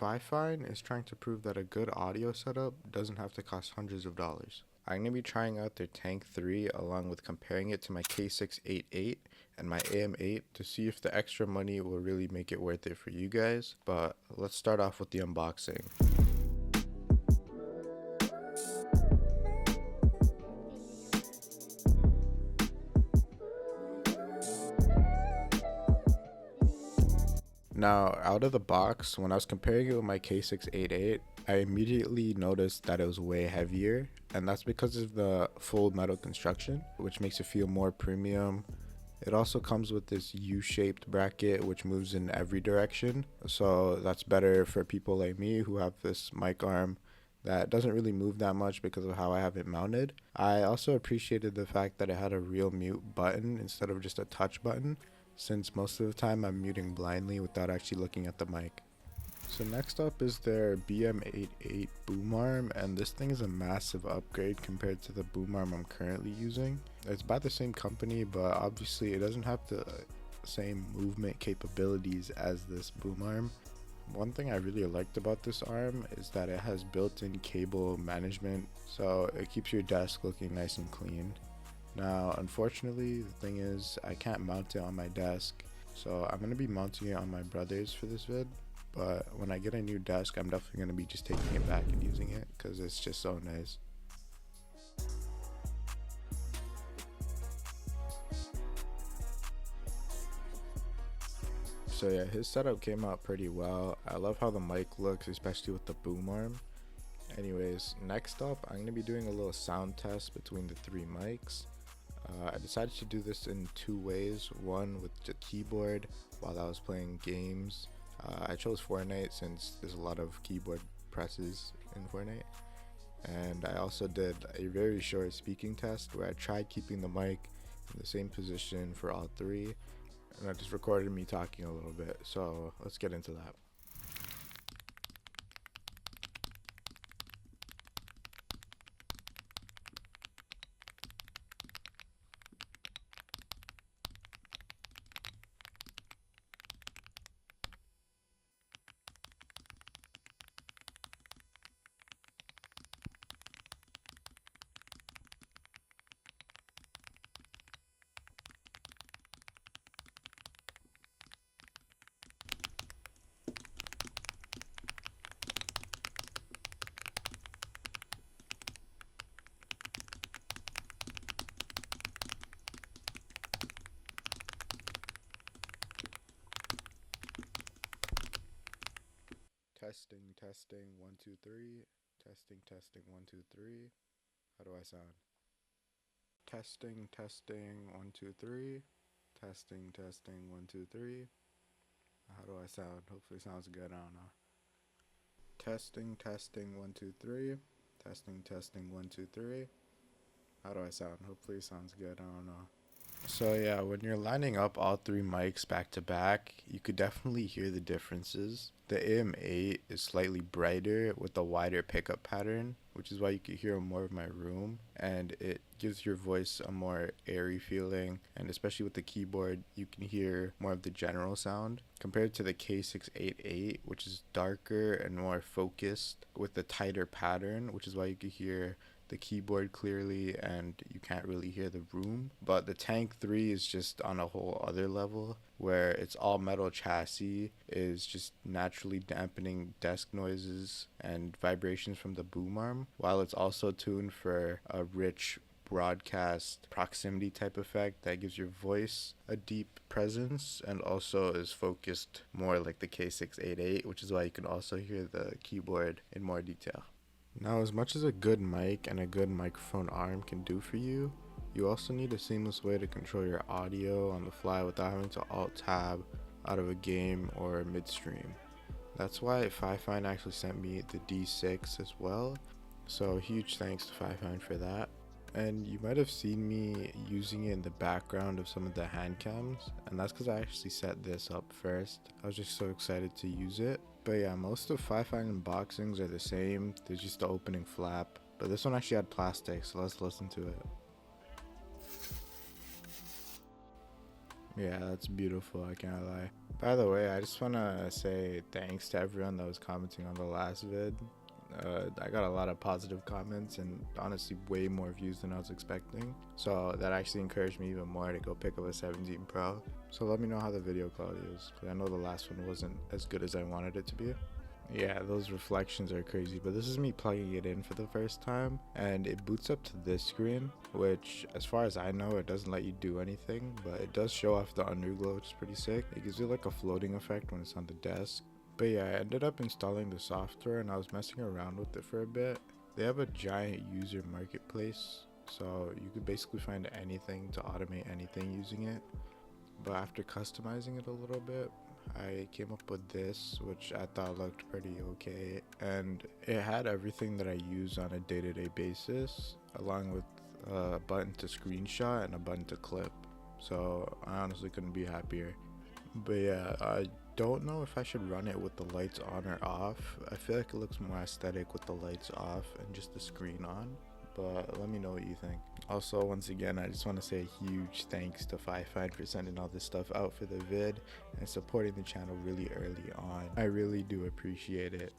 Fifine is trying to prove that a good audio setup doesn't have to cost hundreds of dollars. I'm going to be trying out their Tank 3 along with comparing it to my K688 and my AM8 to see if the extra money will really make it worth it for you guys. But let's start off with the unboxing. Now, out of the box, when I was comparing it with my K688, I immediately noticed that it was way heavier, and that's because of the full metal construction, which makes it feel more premium. It also comes with this U-shaped bracket, which moves in every direction, so that's better for people like me who have this mic arm that doesn't really move that much because of how I have it mounted. I also appreciated the fact that it had a real mute button instead of just a touch button, since most of the time I'm muting blindly without actually looking at the mic. So next up is their BM88 boom arm, and this thing is a massive upgrade compared to the boom arm I'm currently using. It's by the same company, but obviously it doesn't have the same movement capabilities as this boom arm. One thing I really liked about this arm is that it has built-in cable management, so it keeps your desk looking nice and clean. Now, unfortunately, the thing is I can't mount it on my desk, so I'm going to be mounting it on my brother's for this vid. But when I get a new desk, I'm definitely going to be just taking it back and using it because it's just so nice. So yeah, his setup came out pretty well. I love how the mic looks, especially with the boom arm. Anyways, next up, I'm going to be doing a little sound test between the three mics. I decided to do this in two ways. One with the keyboard while I was playing games. I chose Fortnite since there's a lot of keyboard presses in Fortnite. And I also did a very short speaking test where I tried keeping the mic in the same position for all three. And I just recorded me talking a little bit. So let's get into that. Testing, 1, 2, 3. Testing, 1, 2, 3. How do I sound? Testing, 1, 2, 3. Testing, 1, 2, 3. How do I sound? Hopefully it sounds good, I don't know. Testing, 1, 2, 3. Testing, 1, 2, 3. How do I sound? Hopefully it sounds good, I don't know. So yeah, when you're lining up all three mics back to back, you could definitely hear the differences. The AM8 is slightly brighter with a wider pickup pattern, which is why you could hear more of my room, and it gives your voice a more airy feeling, and especially with the keyboard, you can hear more of the general sound, compared to the K688, which is darker and more focused with a tighter pattern, which is why you could hear the keyboard clearly and you can't really hear the room. But the Tank 3 is just on a whole other level where it's all metal chassis, is just naturally dampening desk noises and vibrations from the boom arm, while it's also tuned for a rich broadcast proximity type effect that gives your voice a deep presence and also is focused more like the K688, which is why you can also hear the keyboard in more detail. Now, as much as a good mic and a good microphone arm can do for you, you also need a seamless way to control your audio on the fly without having to alt-tab out of a game or midstream. That's why Fifine actually sent me the D6 as well, so huge thanks to Fifine for that. And you might have seen me using it in the background of some of the hand cams, and that's because I actually set this up first. I was just so excited to use it. But yeah, most of Fifine unboxings are the same. There's just the opening flap. But this one actually had plastic, so let's listen to it. Yeah, that's beautiful, I can't lie. By the way, I just want to say thanks to everyone that was commenting on the last vid. I got a lot of positive comments and honestly way more views than I was expecting. So that actually encouraged me even more to go pick up a 17 Pro. So let me know how the video quality is, because I know the last one wasn't as good as I wanted it to be. Yeah, those reflections are crazy, but this is me plugging it in for the first time, and it boots up to this screen, which as far as I know it doesn't let you do anything, but it does show off the underglow, which is pretty sick. It gives you like a floating effect when it's on the desk. But yeah, I ended up installing the software and I was messing around with it for a bit. They have a giant user marketplace, so you could basically find anything to automate anything using it. But after customizing it a little bit, I came up with this, which I thought looked pretty okay, and it had everything that I use on a day-to-day basis, along with a button to screenshot and a button to clip. So I honestly couldn't be happier. But yeah, I don't know if I should run it with the lights on or off. I feel like it looks more aesthetic with the lights off and just the screen on, but let me know what you think. Also, once again, I just want to say a huge thanks to Fifine for sending all this stuff out for the vid and supporting the channel really early on. I really do appreciate it.